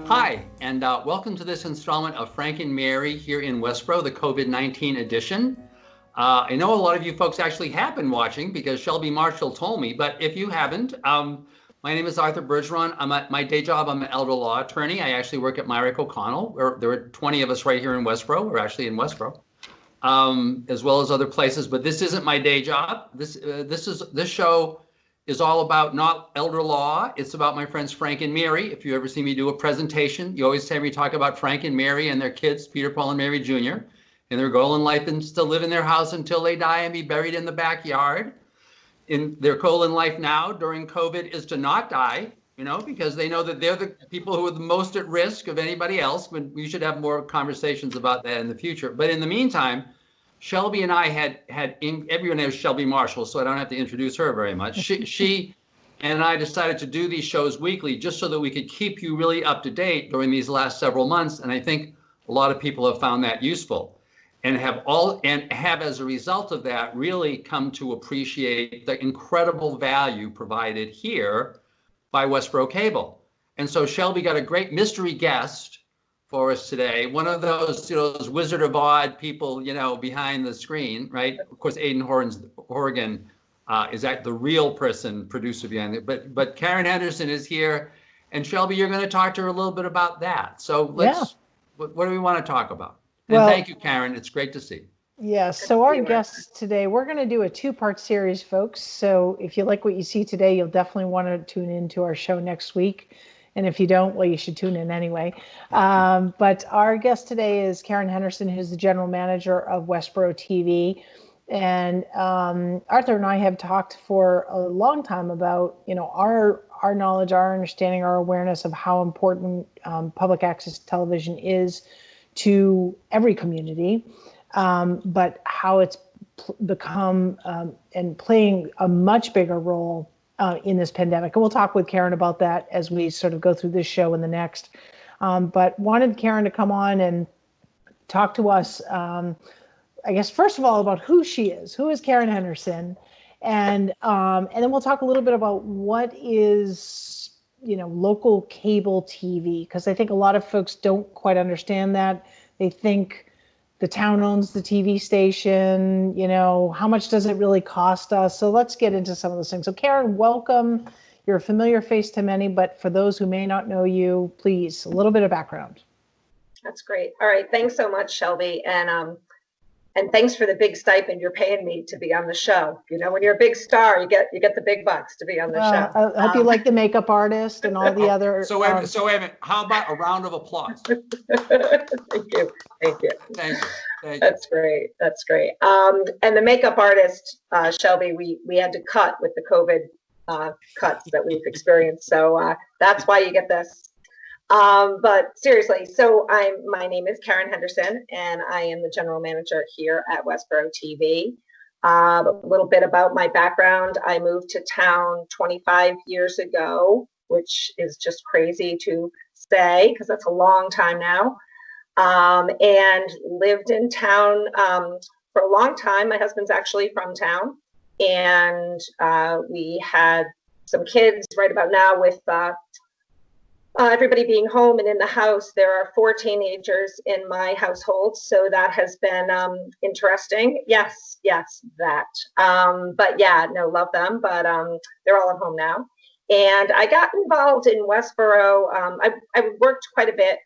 Hi, and welcome to this installment of Frank and Mary here in Westborough, the COVID-19 edition. I know a lot of you folks actually have been watching because Shelby Marshall told me, but if you haven't, my name is Arthur Bergeron. I'm at my day job. I'm an elder law attorney. I actually work at Myrick O'Connell. There are 20 of us right here in Westborough. We're actually in Westborough, as well as other places, but this isn't my day job. This show is all about not elder law. It's about my friends Frank and Mary. If you ever see me do a presentation, you always hear me talk about Frank and Mary and their kids, Peter, Paul, and Mary Jr. And their goal in life is to live in their house until they die and be buried in the backyard. In their goal in life now during COVID is to not die, because they know that they're the people who are the most at risk of anybody else. But we should have more conversations about that in the future. But in the meantime, Shelby and I had everyone knows Shelby Marshall, so I don't have to introduce her very much. She and I decided to do these shows weekly just so that we could keep you really up to date during these last several months. And I think a lot of people have found that useful and have as a result of that really come to appreciate the incredible value provided here by Westborough Cable. And so Shelby got a great mystery guest for us today. One of those, those Wizard of Oz people, behind the screen, right? Of course, Aidan Horgan is the real person, producer behind it. But Karen Henderson is here, and Shelby, you're going to talk to her a little bit about that. So what do we want to talk about? And thank you, Karen. It's great to see you. Yeah, so our guests today, we're going to do a two-part series, folks. So if you like what you see today, you'll definitely want to tune into our show next week. And if you don't, well, you should tune in anyway. But our guest today is Karen Henderson, who's the general manager of Westborough TV. And Arthur and I have talked for a long time about, our knowledge, our understanding, our awareness of how important public access television is to every community, but how it's become and playing a much bigger role in this pandemic. And we'll talk with Karen about that as we sort of go through this show and the next. But wanted Karen to come on and talk to us, I guess, first of all, about who she is. Who is Karen Henderson? And then we'll talk a little bit about what is, local cable TV, because I think a lot of folks don't quite understand that. They think the town owns the TV station, how much does it really cost us? So let's get into some of those things. So Karen, welcome. You're a familiar face to many, but for those who may not know you, please, a little bit of background. That's great. All right. Thanks so much, Shelby. And thanks for the big stipend you're paying me to be on the show. When you're a big star, you get the big bucks to be on the show. I hope you like the makeup artist and all the other. So wait a minute. How about a round of applause? Thank you. That's great. And the makeup artist, Shelby, we had to cut with the COVID cuts that we've experienced. So that's why you get this. But seriously, so my name is Karen Henderson, and I am the general manager here at Westborough TV. A little bit about my background. I moved to town 25 years ago, which is just crazy to say because that's a long time now. And lived in town for a long time. My husband's actually from town, and we had some kids right about now with everybody being home and in the house. There are 4 teenagers in my household, so that has been interesting. Yes, that. But yeah, no, love them, but they're all at home now. And I got involved in Westborough. I worked quite a bit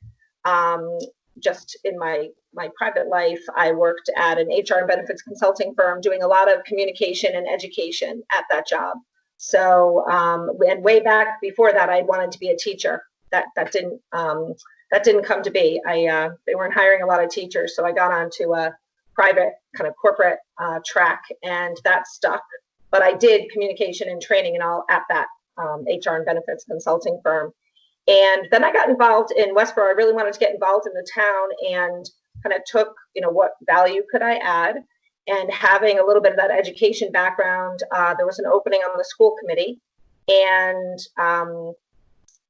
just in my private life. I worked at an HR and benefits consulting firm doing a lot of communication and education at that job. So and way back before that, I wanted to be a teacher. That didn't come to be. They weren't hiring a lot of teachers, so I got onto a private kind of corporate track, and that stuck. But I did communication and training and all at that HR and benefits consulting firm. And then I got involved in Westborough. I really wanted to get involved in the town and kind of took, what value could I add? And having a little bit of that education background, there was an opening on the school committee, and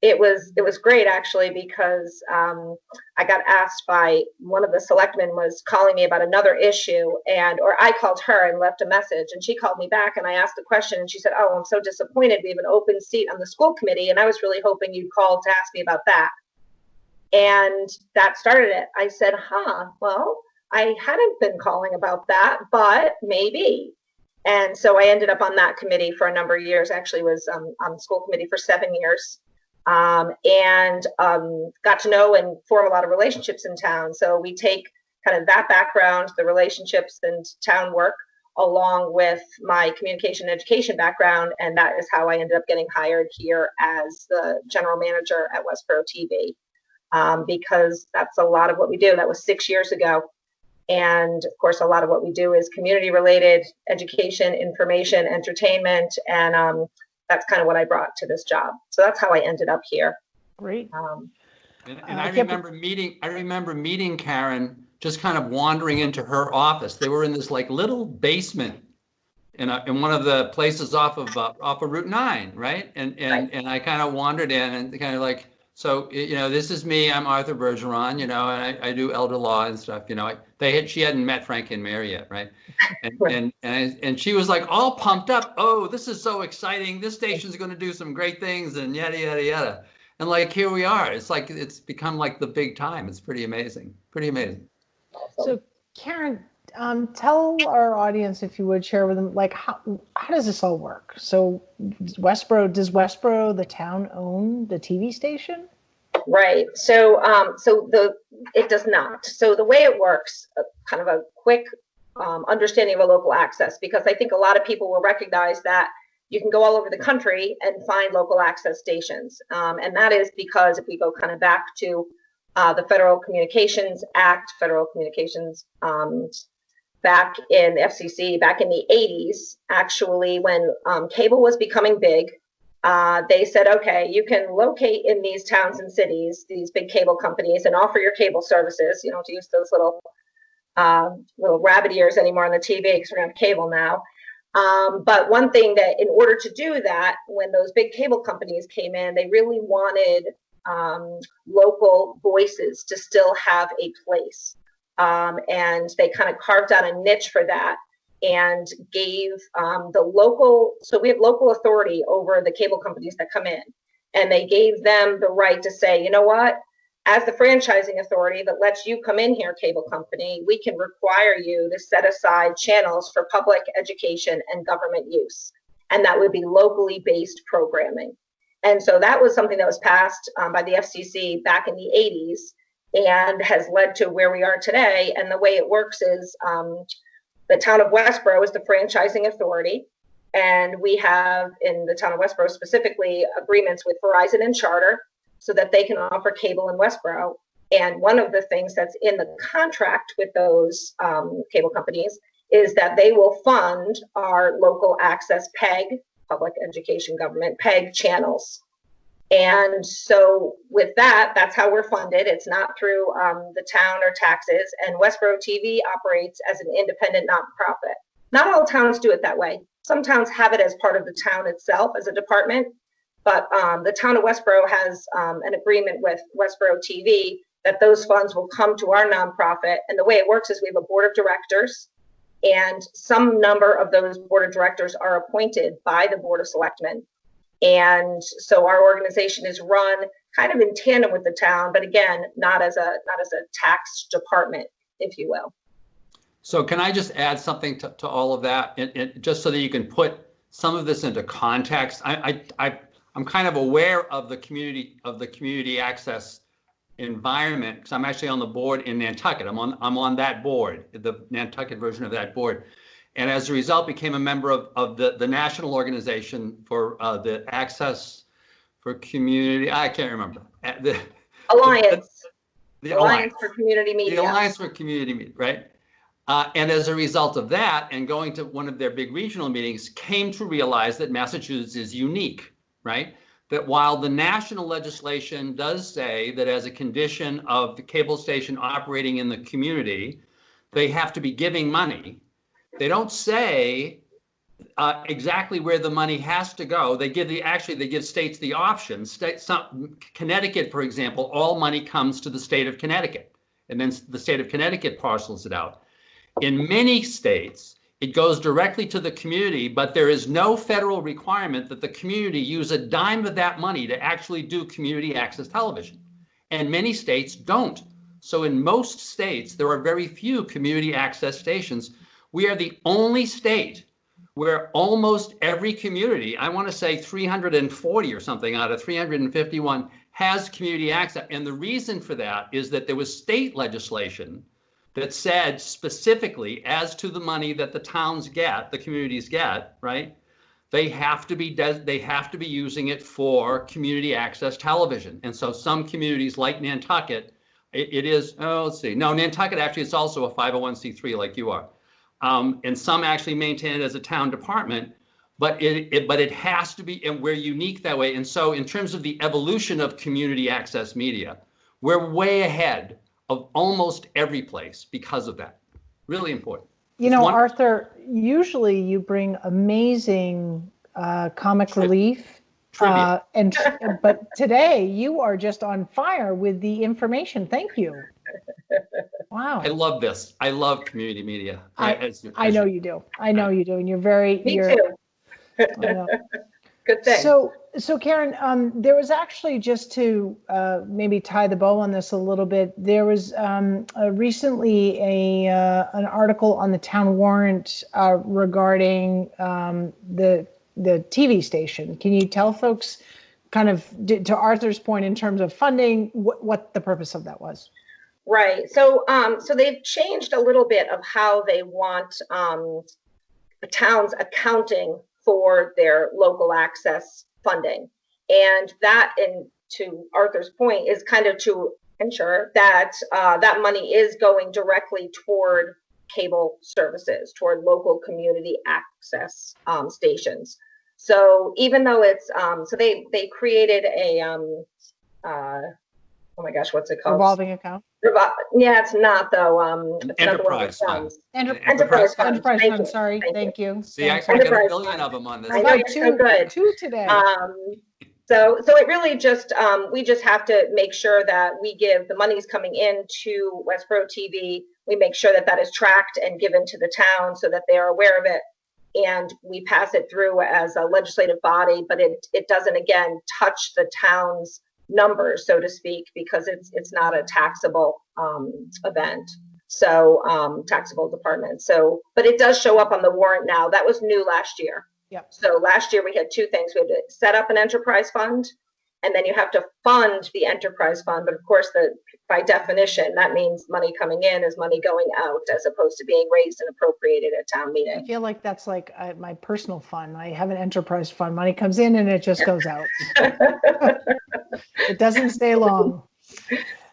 it was great actually, because I got asked by one of the selectmen was calling me about another issue, or I called her and left a message, and she called me back and I asked the question, and she said, "Oh, I'm so disappointed. We have an open seat on the school committee, and I was really hoping you'd call to ask me about that." And that started it. I said, well, I hadn't been calling about that, but maybe. And so I ended up on that committee for a number of years. Actually was on the school committee for 7 years, and got to know and form a lot of relationships in town. So we take kind of that background, the relationships and town work, along with my communication and education background. And that is how I ended up getting hired here as the general manager at Westborough TV, because that's a lot of what we do. That was 6 years ago. And of course, a lot of what we do is community related, education, information, entertainment. And that's kind of what I brought to this job. So that's how I ended up here. Great. And I remember meeting Karen, just kind of wandering into her office. They were in this like little basement in one of the places off of Route 9, right? And I kind of wandered in and kind of like, so, this is me. I'm Arthur Bergeron, and I do elder law and stuff. She hadn't met Frank and Mary yet, right? And she was like all pumped up. Oh, this is so exciting. This station's going to do some great things and yada, yada, yada. And like, here we are. It's like, it's become like the big time. It's pretty amazing. Pretty amazing. So Karen, tell our audience, if you would share with them, like, how does this all work? So does Westborough, the town, own the TV station? Right. So, it does not. So the way it works, kind of a quick understanding of a local access, because I think a lot of people will recognize that you can go all over the country and find local access stations. And that is because if we go kind of back to the Federal Communications Act, Federal Communications back in the FCC, back in the 80s, actually, when cable was becoming big, they said, okay, you can locate in these towns and cities, these big cable companies, and offer your cable services. You don't have to use those little rabbit ears anymore on the TV because we're going to have cable now. But one thing that in order to do that, when those big cable companies came in, they really wanted local voices to still have a place. And they kind of carved out a niche for that and gave so we have local authority over the cable companies that come in, and they gave them the right to say, you know what, as the franchising authority that lets you come in here, cable company, we can require you to set aside channels for public education and government use. And that would be locally based programming. And so that was something that was passed by the FCC back in the 80s and has led to where we are today. And the way it works is the town of Westborough is the franchising authority. And we have, in the town of Westborough specifically, agreements with Verizon and Charter so that they can offer cable in Westborough. And one of the things that's in the contract with those cable companies is that they will fund our local access PEG, public education government, PEG channels. And so with that, that's how we're funded. It's not through the town or taxes. And Westborough TV operates as an independent nonprofit. Not all towns do it that way. Some towns have it as part of the town itself as a department. But the town of Westborough has an agreement with Westborough TV that those funds will come to our nonprofit. And the way it works is we have a board of directors, and some number of those board of directors are appointed by the Board of Selectmen. And so our organization is run kind of in tandem with the town, but again, not as a tax department, if you will. So can I just add something to all of that, just so that you can put some of this into context? I'm kind of aware of the community access environment because I'm actually on the board in Nantucket. I'm on that board, the Nantucket version of that board, and as a result, became a member of the national organization for the access for community. I can't remember the Alliance. The Alliance for Community Media. The Alliance for Community Media, right? And as a result of that, and going to one of their big regional meetings, came to realize that Massachusetts is unique. Right? That while the national legislation does say that as a condition of the cable station operating in the community, they have to be giving money, they don't say exactly where the money has to go. They give states the option. Connecticut, for example, all money comes to the state of Connecticut, and then the state of Connecticut parcels it out. In many states, it goes directly to the community, but there is no federal requirement that the community use a dime of that money to actually do community access television. and many states don't. So in most states, there are very few community access stations. We are the only state where almost every community, I want to say 340 or something out of 351, has community access. And the reason for that is that there was state legislation that said specifically as to the money that the towns get, the communities get, right? They have to be using it for community access television. And so some communities like Nantucket, it is, let's see. No, Nantucket actually is also a 501c3 like you are. And some actually maintain it as a town department, but it has to be, and we're unique that way. And so in terms of the evolution of community access media, we're way ahead of almost every place because of that. Really important. You know, Arthur, usually you bring amazing comic relief. But today you are just on fire with the information. Thank you. Wow. I love this. I love community media. I know you do. I know you do. And you're very, Me too. Good thing. So Karen, there was actually, just to maybe tie the bow on this a little bit, there was recently an article on the Town Warrant regarding the TV station. Can you tell folks, kind of to Arthur's point in terms of funding, what the purpose of that was? Right. So they've changed a little bit of how they want towns accounting for their local access funding. And that, and to Arthur's point, is kind of to ensure that that money is going directly toward cable services, toward local community access stations. So even though it's, so they created a, oh my gosh, what's it called? Revolving account? Yeah, it's not though. It's enterprise fund. Enterprise fund, sorry, thank you. See, I got a billion of them on this. I know, you're so good. Two today. So it really just, we just have to make sure that we give the monies coming in to Westborough TV. We make sure that that is tracked and given to the town so that they are aware of it. And we pass it through as a legislative body, but it doesn't, again, touch the town's numbers, so to speak, because it's not a taxable event. So taxable department. So, but it does show up on the warrant now. That was new last year. Yep. So last year we had two things. We had to set up an enterprise fund, and then you have to fund the enterprise fund. But of course, by definition, that means money coming in is money going out, as opposed to being raised and appropriated at town meeting. I feel like that's like my personal fund. I have an enterprise fund. Money comes in and it just goes out. It doesn't stay long.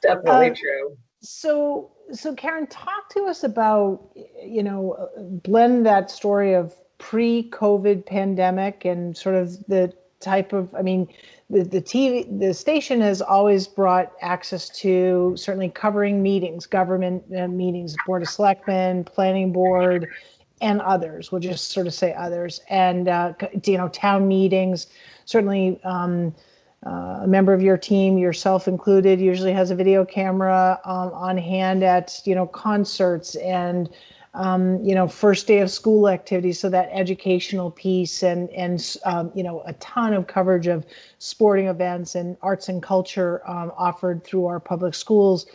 Definitely true. So Karen, talk to us about, blend that story of pre-COVID pandemic and sort of the type of, the station has always brought access to certainly covering meetings, government meetings, Board of Selectmen, Planning Board, and others. We'll just sort of say others. And, town meetings, certainly a member of your team, yourself included, usually has a video camera on hand at, concerts and, first day of school activities. So that educational piece and a ton of coverage of sporting events and arts and culture offered through our public schools.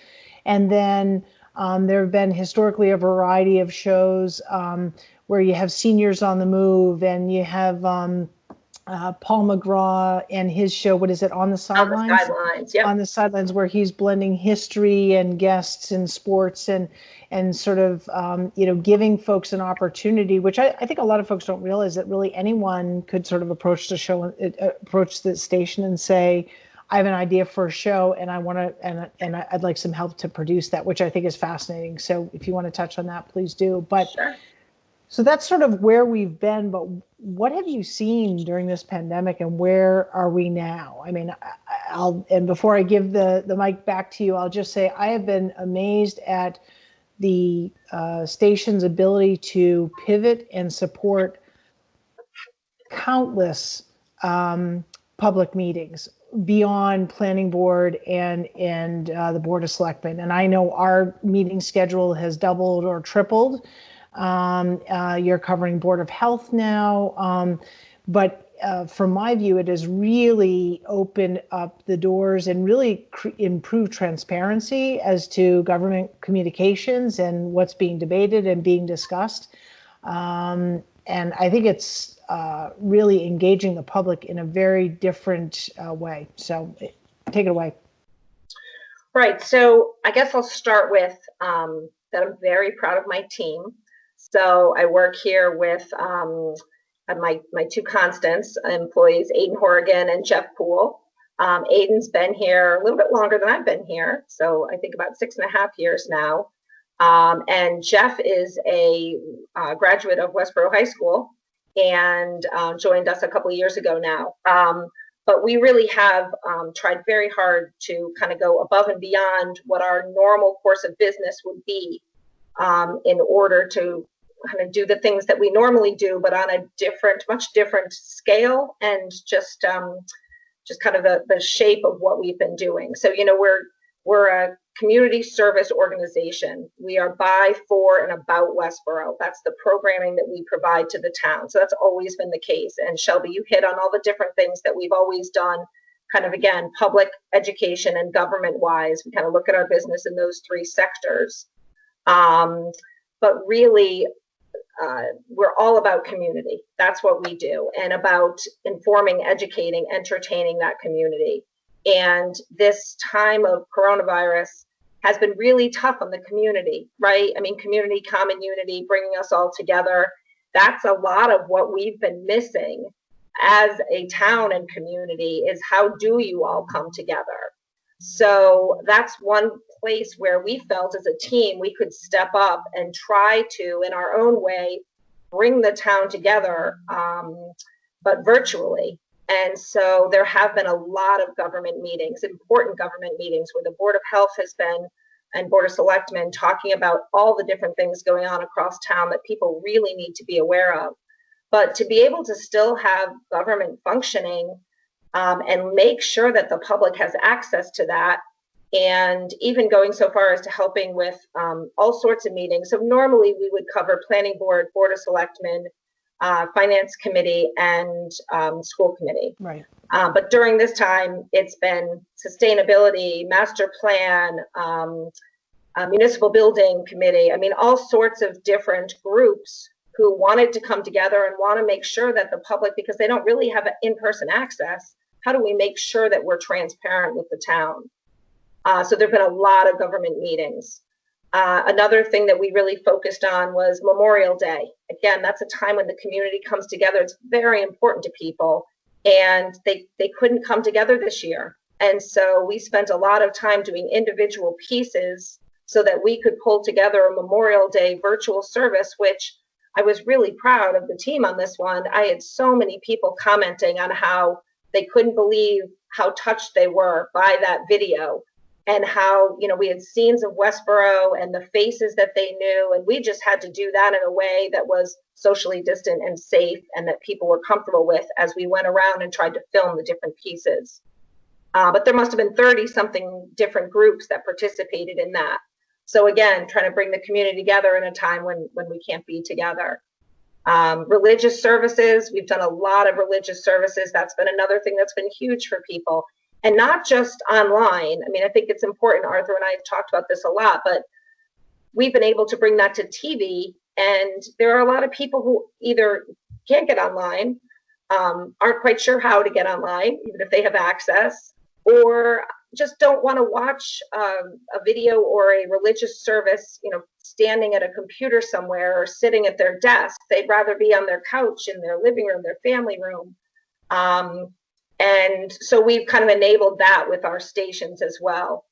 And then there have been historically a variety of shows where you have seniors on the move, and you have Paul McGraw and his show, what is it, On the Sidelines? On the Sidelines, yeah. On the Sidelines, where he's blending history and guests and sports and sort of, giving folks an opportunity, which I think a lot of folks don't realize, that really anyone could sort of approach the show, approach the station and say, I have an idea for a show and I want to, and I'd like some help to produce that, which I think is fascinating. So if you want to touch on that, please do. But sure. So that's sort of where we've been, but what have you seen during this pandemic and where are we now? And before I give the mic back to you, I'll just say I have been amazed at the station's ability to pivot and support countless public meetings beyond Planning Board and the Board of Selectmen. And I know our meeting schedule has doubled or tripled. You're covering Board of Health now, but from my view, it has really opened up the doors and really improved transparency as to government communications and what's being debated and being discussed. And I think it's really engaging the public in a very different way. So take it away. Right. So I guess I'll start with that I'm very proud of my team. So I work here with my two Constance employees, Aiden Horrigan and Jeff Poole. Aiden's been here a little bit longer than I've been here, so I think about 6.5 years now. And Jeff is a graduate of Westborough High School and joined us a couple of years ago now. But we really have tried very hard to kind of go above and beyond what our normal course of business would be in order to kind of do the things that we normally do, but on a much different scale, and just kind of the shape of what we've been doing. So, you know, we're a community service organization. We are by, for, and about Westborough. That's the programming that we provide to the town. So that's always been the case. And Shelby, you hit on all the different things that we've always done, kind of, again, public, education, and government-wise. We kind of look at our business in those three sectors. But really, we're all about community. That's what we do, and about informing, educating, entertaining that community. And this time of coronavirus has been really tough on the community, right? I mean, community, common unity, bringing us all together. That's a lot of what we've been missing as a town and community, is how do you all come together? So that's one place where we felt as a team we could step up and try to, in our own way, bring the town together, but virtually. And so there have been a lot of government meetings, important government meetings, where the Board of Health has been, and Board of Selectmen, talking about all the different things going on across town that people really need to be aware of. But to be able to still have government functioning and make sure that the public has access to that, and even going so far as to helping with all sorts of meetings. So normally we would cover Planning Board, Board of Selectmen, Finance Committee, and School Committee. Right. But during this time, it's been Sustainability, Master Plan, Municipal Building Committee. I mean, all sorts of different groups who wanted to come together and want to make sure that the public, because they don't really have in-person access, how do we make sure that we're transparent with the town? So there have been a lot of government meetings. Another thing that we really focused on was Memorial Day. Again, that's a time when the community comes together. It's very important to people, and they couldn't come together this year. And so we spent a lot of time doing individual pieces so that we could pull together a Memorial Day virtual service, which I was really proud of the team on this one. I had so many people commenting on how they couldn't believe how touched they were by that video, and how, you know, we had scenes of Westborough and the faces that they knew, and we just had to do that in a way that was socially distant and safe, and that people were comfortable with as we went around and tried to film the different pieces. But there must have been 30-something different groups that participated in that. So again, trying to bring the community together in a time when we can't be together. Religious services, we've done a lot of religious services. That's been another thing that's been huge for people. And not just online. I mean, I think it's important, Arthur and I have talked about this a lot, but we've been able to bring that to TV. And there are a lot of people who either can't get online, aren't quite sure how to get online, even if they have access, or just don't want to watch a video or a religious service, you know, standing at a computer somewhere or sitting at their desk. They'd rather be on their couch in their living room, their family room. And so we've kind of enabled that with our stations as well.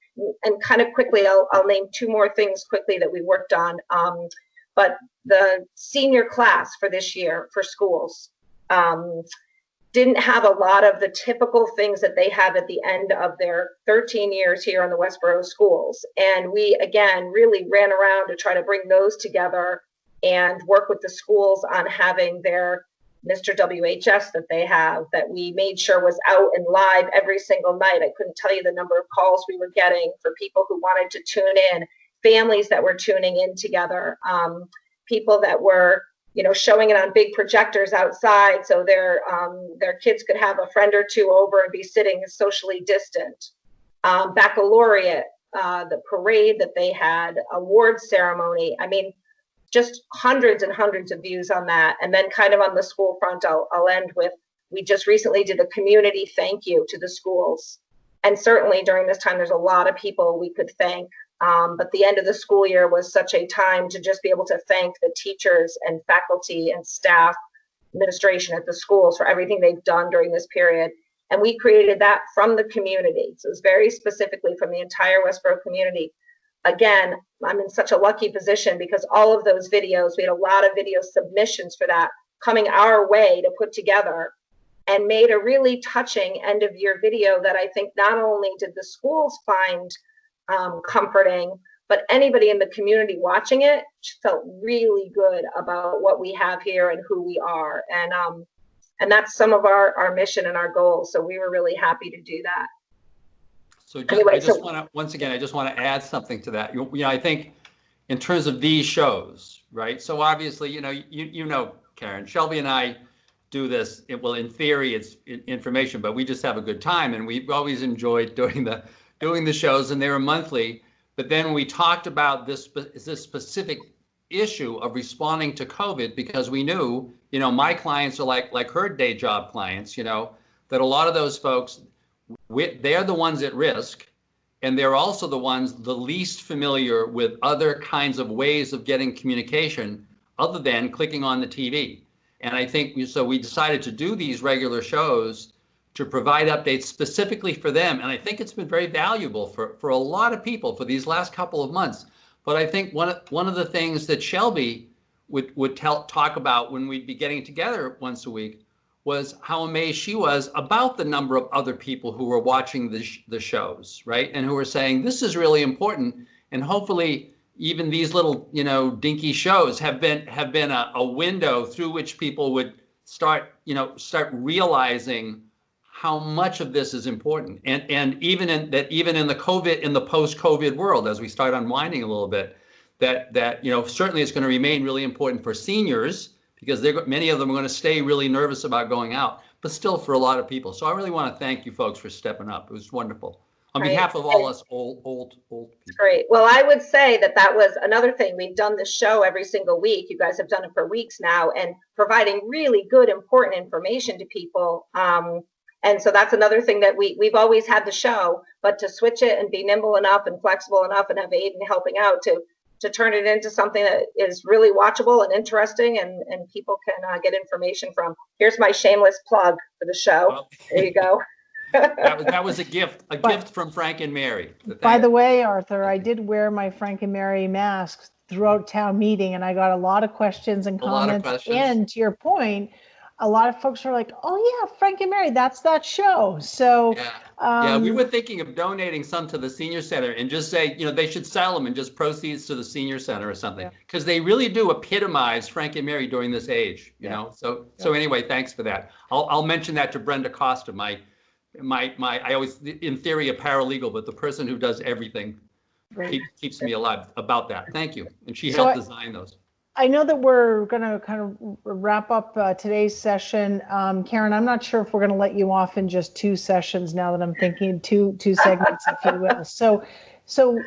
And kind of quickly, I'll name two more things quickly that we worked on. But the senior class for this year for schools didn't have a lot of the typical things that they have at the end of their 13 years here in the Westborough schools. And we, again, really ran around to try to bring those together and work with the schools on having their Mr. WHS that they have, that we made sure was out and live every single night. I couldn't tell you the number of calls we were getting for people who wanted to tune in, families that were tuning in together, people that were showing it on big projectors outside so their kids could have a friend or two over and be sitting socially distant. Baccalaureate, the parade that they had, awards ceremony. I mean, just hundreds and hundreds of views on that. And then kind of on the school front, I'll end with, we just recently did a community thank you to the schools. And certainly during this time, there's a lot of people we could thank. But the end of the school year was such a time to just be able to thank the teachers and faculty and staff, administration at the schools for everything they've done during this period. And we created that from the community. So it was very specifically from the entire Westborough community. Again, I'm in such a lucky position because all of those videos, we had a lot of video submissions for that coming our way to put together, and made a really touching end of year video that I think not only did the schools find comforting, but anybody in the community watching it felt really good about what we have here and who we are. And that's some of our mission and our goals. So we were really happy to do that. So I just want to add something to that. I think in terms of these shows, right? So obviously, you know, Karen, Shelby and I do this. In theory, it's information, but we just have a good time, and we've always enjoyed doing the shows, and they were monthly. But then we talked about this specific issue of responding to COVID because we knew, my clients are like her day job clients, that a lot of those folks, they're the ones at risk, and they're also the ones the least familiar with other kinds of ways of getting communication other than clicking on the TV. And I think we decided to do these regular shows to provide updates specifically for them. And I think it's been very valuable for a lot of people for these last couple of months. But I think one of the things that Shelby would talk about when we'd be getting together once a week was how amazed she was about the number of other people who were watching the shows, right? And who were saying, this is really important. And hopefully even these little, dinky shows have been a window through which people would start realizing how much of this is important. And even in the post-COVID world, as we start unwinding a little bit, that certainly it's going to remain really important for seniors because many of them are going to stay really nervous about going out, but still for a lot of people. So I really want to thank you folks for stepping up. It was wonderful. On behalf of all us old people. Great. Well, I would say that was another thing. We've done this show every single week. You guys have done it for weeks now, and providing really good, important information to people. And so that's another thing that we've always had the show, but to switch it and be nimble enough and flexible enough and have Aiden helping out to turn it into something that is really watchable and interesting and people can get information from. Here's my shameless plug for the show. Well, there you go. that was a gift from Frank and Mary. By the way, Arthur, I did wear my Frank and Mary mask throughout town meeting, and I got a lot of questions and comments. And to your point, a lot of folks are like, oh yeah, Frank and Mary, that's that show. So we were thinking of donating some to the senior center and just say, they should sell them and just proceeds to the senior center or something, because they really do epitomize Frank and Mary during this age, So anyway, thanks for that. I'll mention that to Brenda Costa, my I always, in theory, a paralegal, but the person who does everything keeps me alive about that. Thank you. And she helped design those. I know that we're going to kind of wrap up today's session. Karen, I'm not sure if we're going to let you off in just 2 sessions now that I'm thinking two segments, if you will. So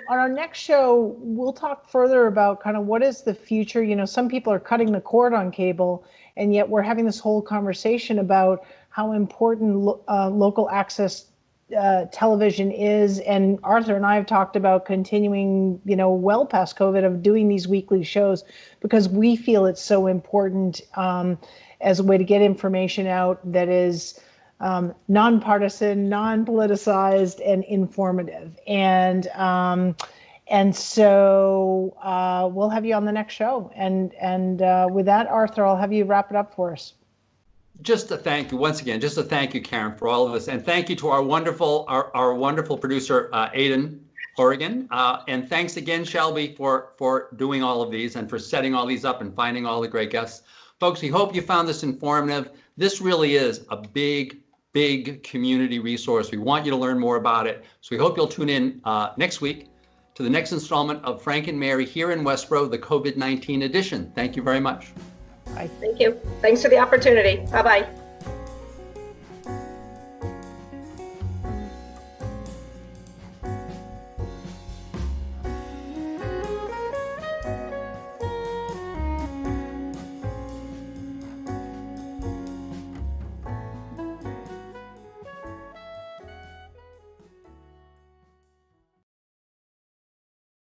on our next show, we'll talk further about kind of what is the future. Some people are cutting the cord on cable, and yet we're having this whole conversation about how important local access television is. And Arthur and I have talked about continuing, well past COVID, of doing these weekly shows because we feel it's so important as a way to get information out that is nonpartisan, non-politicized, and informative. And so we'll have you on the next show. And with that, Arthur, I'll have you wrap it up for us. Just to thank you once again, Karen, for all of this. And thank you to our wonderful producer, Aiden Oregon. And thanks again, Shelby, for doing all of these and for setting all these up and finding all the great guests. Folks, we hope you found this informative. This really is a big community resource. We want you to learn more about it. So we hope you'll tune in next week to the next installment of Frank and Mary here in Westborough, the COVID-19 edition. Thank you very much. Bye. Thank you. Thanks for the opportunity. Bye-bye.